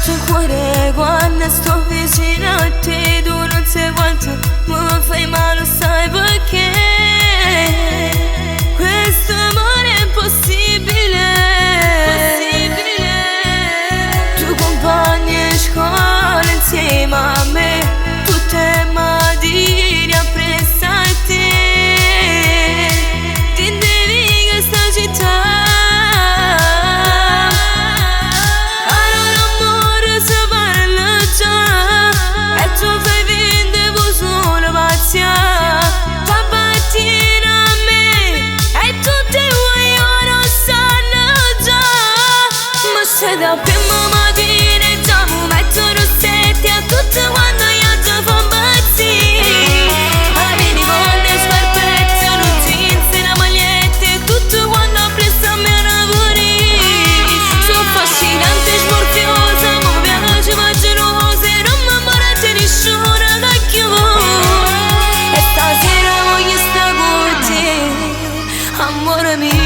tutto il cuore quando sto vicino a te. Tu non sai quanto mi fai male, sai perché? Questo amore è impossibile. Tu compagni di scuola insieme a me, tutte matine appresso a te. Ti devi questa città. Da prima mattina già mi metto rossetti a tutte quando io già fa impazzire. Avveni con le scarpette, un jeans, una maglietta e tutto quando appresso a me lavori. Sono affascinante, smorfiosa, mi piace ma gelosa e non mi imparate nessuna da chiudere. E stasera voglio stare con te, amore mio.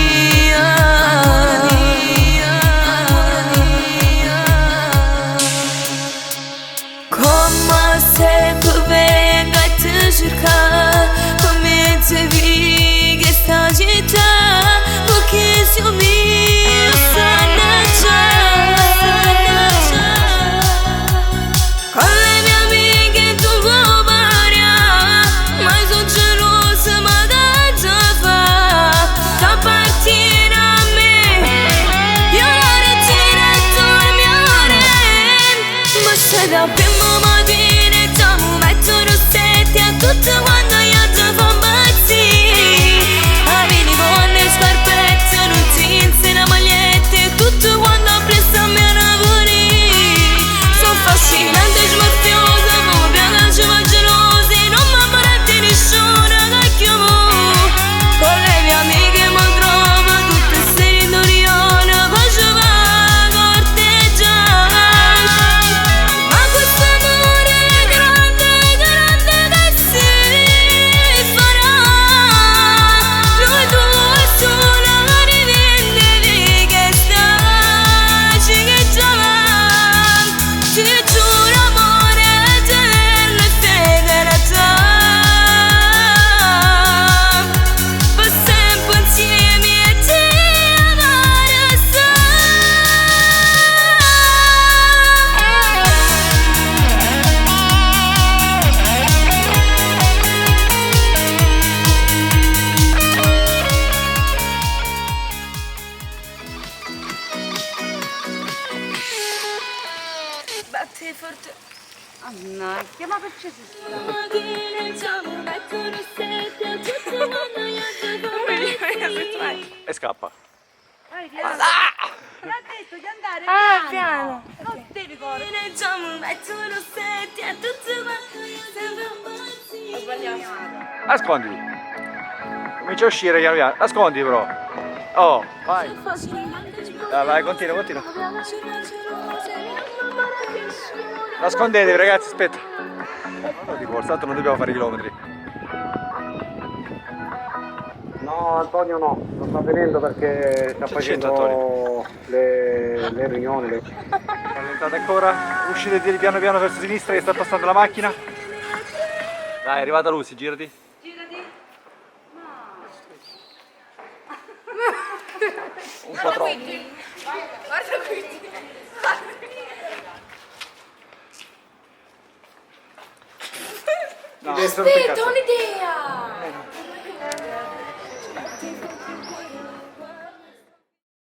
Come se vi che sta città, perché siamo mio sanno già. Con le mie amiche tu vuoi parlare, ma sono gelosa, ma da già fa. Da partire a me, io la regina e tu il mio re. Ma sei da prima mattina già mi metto rossetti a tutte quando io già fa impazzire. Avveni con le scarpette, un jeans, una maglietta e tutto quando appresso a me lavori. Sono affascinante e smorfiosa, mi piace ma gelosa e non mi apparente nessuna da chiudere. Con le mie amiche mi trovo tutte serie doriane, faceva corteggiare. Ma questo amore è grande, grande che si farà. Noi due sola rivendevi che stai che già va. Ti giuro amore eterno e fedele a te. Per sempre insieme e ti amare batti forte. Annacchia, ma perché si sta? E scappa. Ti ha detto di andare piano. Non devi correre. Ho sbagliato. Nasconditi. Comincia a uscire piano piano. Nasconditi però. Oh, vai. Vai, continua. Nascondetevi ragazzi, aspetta. Non dico, tanto non dobbiamo fare chilometri. No, Antonio no, non sta venendo perché sta facendo le riunioni. Rallentate ancora, uscite piano piano verso sinistra che sta passando la macchina. Dai, è arrivata Lucy, girati. Un po' troppo. Guarda qui. No. Aspetta, ho un'idea!